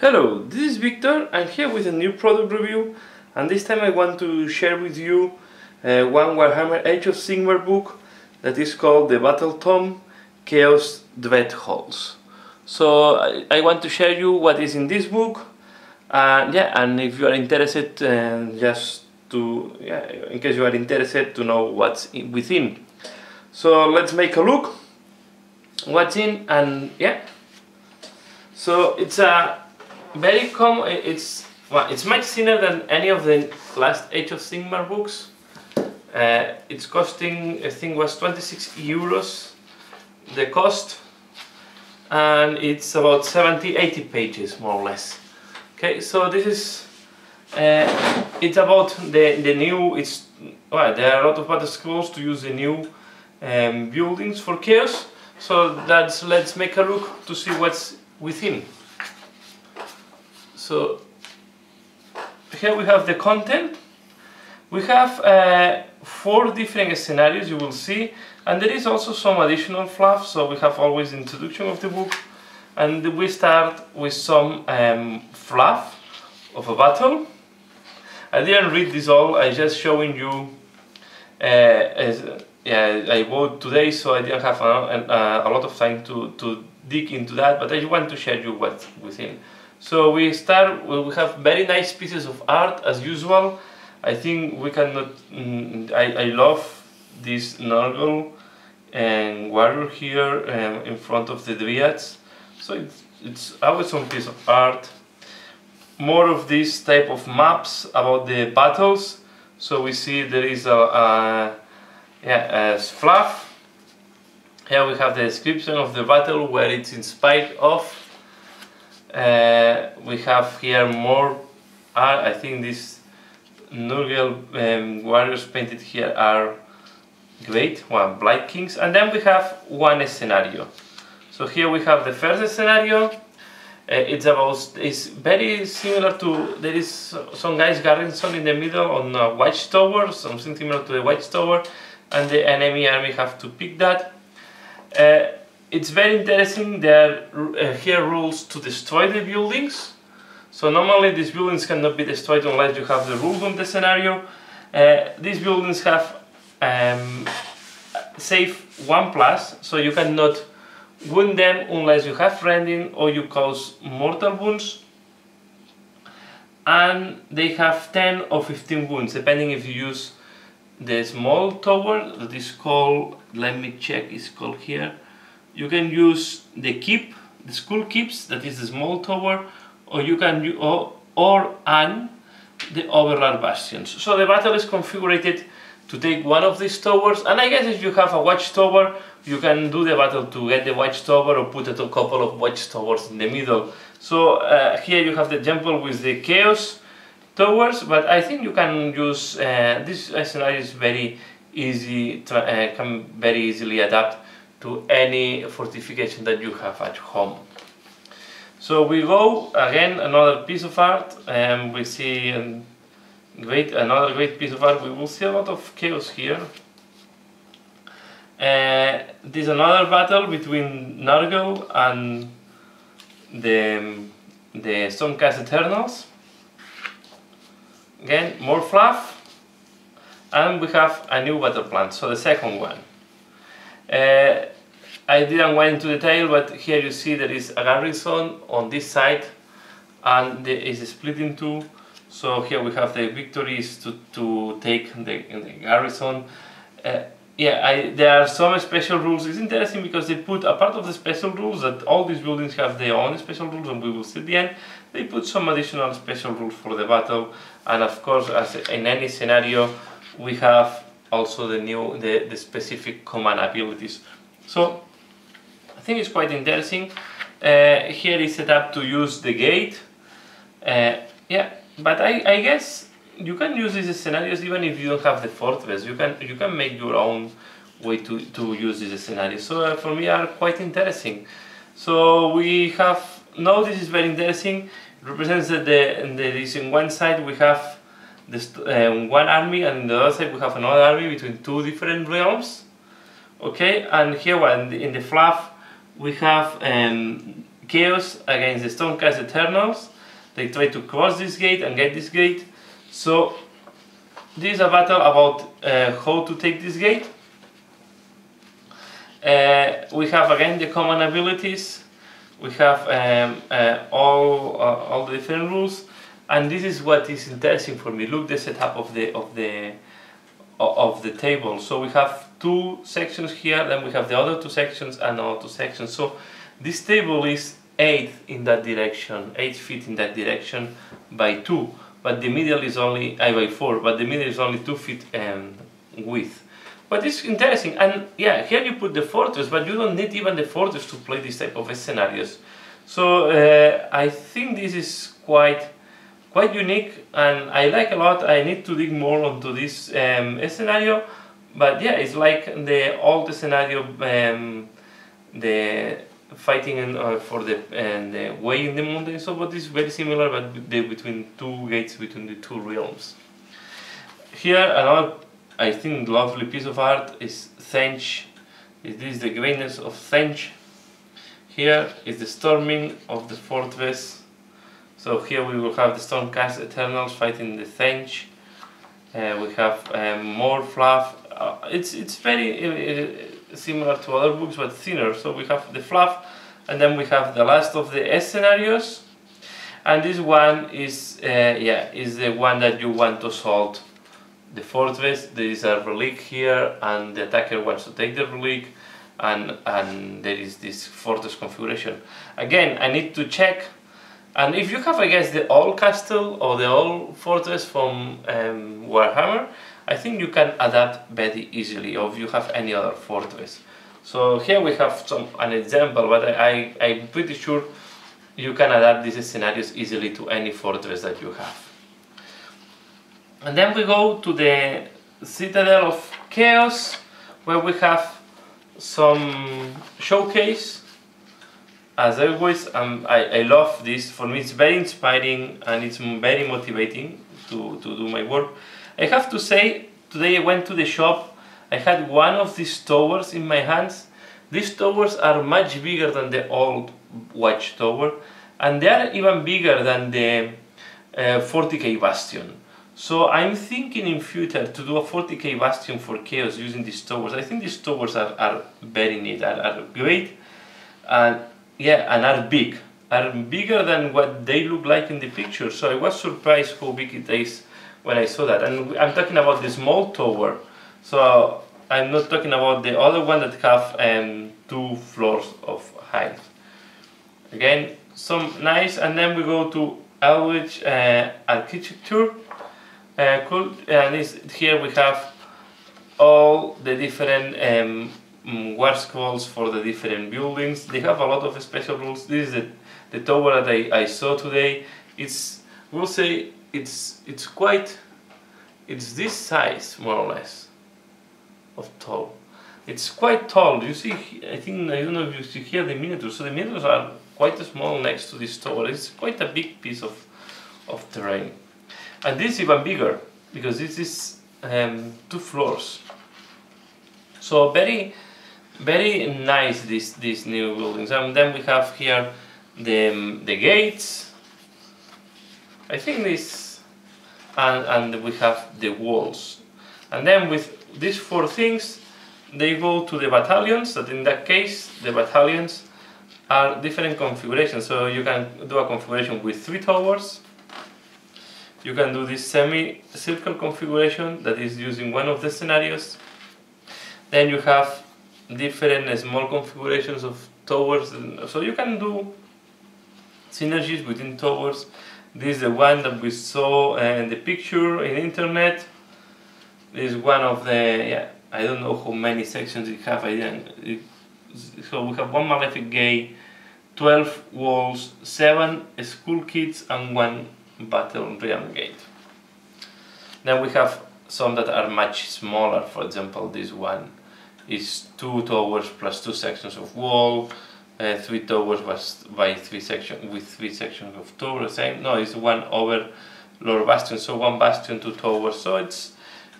Hello, this is Victor. I'm here with a new product review, and this time I want to share with you one Warhammer Age of Sigmar book that is called the Battle Tome Chaos Dreadholds. So I want to share you what is in this book, and if you are interested, in case you are interested to know what's within. So let's make a look what's in, and so it's a very common. It's much thinner than any of the last Age of Sigmar books. It's costing, I think, was 26 euros the cost, and it's about 70-80 pages more or less. Okay, so this is it's about the new. There are a lot of battle scrolls to use the new buildings for chaos. So let's make a look to see what's within. So here we have the content. We have 4 different scenarios, you will see, and there is also some additional fluff. So we have always the introduction of the book, and we start with some fluff of a battle. I didn't read this all. I just showing you. I wrote today, so I didn't have a lot of time to dig into that. But I want to share you what's within. So we start. We have very nice pieces of art as usual. I think we cannot. I love this Nurgle and warrior here in front of the Dryads. So it's always some piece of art. More of this type of maps about the battles. So we see there is a fluff. Here we have the description of the battle, where it's inspired of. We have here more art. I think these Nurgle warriors painted here are great. Blight Kings, and then we have one scenario. So here we have the first scenario. It's very similar to, there is some guy's garrison in the middle on a watchtower, something similar to the watchtower, and the enemy army have to pick that. It's very interesting. There are here rules to destroy the buildings. So normally these buildings cannot be destroyed unless you have the rules on the scenario. These buildings have save 1+, so you cannot wound them unless you have rending or you cause mortal wounds. And they have 10 or 15 wounds, depending if you use the small tower that is called, let me check, it's called here. You can use the keep, the school keeps, that is the small tower, or you can use the overlord bastions. So the battle is configured to take one of these towers, and I guess if you have a watchtower, you can do the battle to get the watchtower or put a couple of watchtowers in the middle. So here you have the example with the chaos towers, but I think you can use this scenario is very easy, can very easily adapt to any fortification that you have at home. So we go again, another piece of art, and we see another great piece of art. We will see a lot of chaos here. This is another battle between Nurgle and the Stormcast Eternals. Again, more fluff, and we have a new battle plan. So the second one. I didn't go into detail, but here you see there is a garrison on this side, and it is split in two. So here we have the victories to take the garrison. There are some special rules. It's interesting because they put a part of the special rules that all these buildings have their own special rules, and we will see at the end. They put some additional special rules for the battle, and of course, as in any scenario, we have also the specific command abilities. So I think it's quite interesting. Here is set up to use the gate. But I guess you can use these scenarios even if you don't have the fortress. You can make your own way to use these scenarios. So for me are quite interesting. So we have now, this is very interesting. It represents that in one side we have this one army, and on the other side we have another army between 2 different realms. Okay, and here in the fluff we have Chaos against the Stormcast Eternals. They try to cross this gate and get this gate. So this is a battle about how to take this gate. We have again the common abilities. We have all the different rules, and this is what is interesting for me. Look the setup of the table. So we have two sections here, then we have the other two sections and other two sections. So this table is 8 in that direction, 8 feet in that direction by 2, but the middle is only by 4, but the middle is only 2 feet width. But it's interesting, and yeah, here you put the fortress, but you don't need even the fortress to play this type of scenarios. So I think this is quite unique, and I like a lot. I need to dig more onto this scenario, but yeah, it's like the old scenario, the fighting for the way in the mountain. So what is very similar, but between two gates, between the two realms. Here another, I think, lovely piece of art is Thench. This is the greatness of Thench. Here is the storming of the fortress. So here we will have the Stormcast Eternals fighting the Thench. We have more fluff. It's very similar to other books, but thinner. So we have the fluff, and then we have the last of the scenarios. And this one is is the one that you want to assault the fortress. There is a relic here, and the attacker wants to take the relic, and there is this fortress configuration. Again, I need to check, and if you have, I guess, the old castle or the old fortress from Warhammer, I think you can adapt very easily, or if you have any other fortress. So here we have an example, but I'm pretty sure you can adapt these scenarios easily to any fortress that you have. And then we go to the Citadel of Chaos, where we have some showcase. As always, I love this. For me, it's very inspiring and it's very motivating to do my work. I have to say, today I went to the shop. I had one of these towers in my hands. These towers are much bigger than the old watchtower, and they are even bigger than the 40k Bastion. So I'm thinking in future to do a 40k Bastion for Chaos using these towers. I think these towers are very neat, are great, and yeah, and are big. Are bigger than what they look like in the picture. So I was surprised how big it is when I saw that. And I'm talking about the small tower. So I'm not talking about the other one that have 2 floors of height. Again, some nice, and then we go to Eldritch architecture. Cool, and here we have all the different war scrolls for the different buildings. They have a lot of special rules. This is the tower that I saw today. We'll say it's this size more or less of tall. It's quite tall. You see, I don't know if you see here the miniatures. So the miniatures are quite small next to this tower. It's quite a big piece of terrain. And this is even bigger, because this is 2 floors. So very, very nice, these new buildings. And then we have here the gates. I think this, and we have the walls. And then with these 4 things, they go to the battalions. That in that case, the battalions are different configurations. So you can do a configuration with 3 towers. You can do this semi-circle configuration that is using one of the scenarios. Then you have different small configurations of towers, so you can do synergies between towers. This is the one that we saw in the picture in internet. This is one of the, I don't know how many sections it have. So we have 1 Malefic Gate, 12 walls, 7 school kids, and 1 Battle Realm Gate. Then we have some that are much smaller. For example, this one is 2 towers plus 2 sections of wall, 3 towers by 3 sections with 3 sections of tower. Same, no, it's 1 over lower bastion. So 1 bastion, 2 towers. So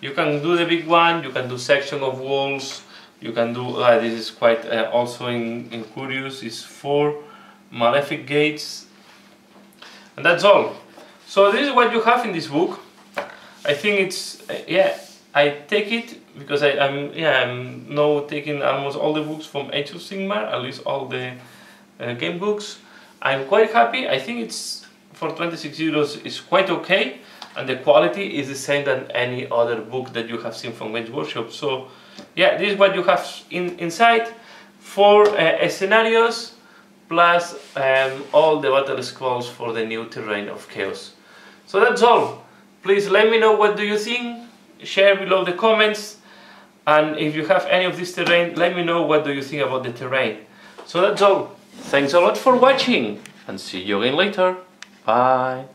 you can do the big one. You can do section of walls. You can do this is quite also in Curious. It's 4 malefic gates, and that's all. So this is what you have in this book. I think it's yeah, I take it because I'm now taking almost all the books from Age of Sigmar, at least all the game books. I'm quite happy. I think it's for 26 euros is quite okay, and the quality is the same than any other book that you have seen from Games Workshop. So yeah, this is what you have inside. 4 scenarios plus all the battle scrolls for the new terrain of Chaos. So that's all. Please let me know what do you think, share below the comments, and if you have any of this terrain, let me know what do you think about the terrain. So that's all. Thanks a lot for watching, and see you again later. Bye.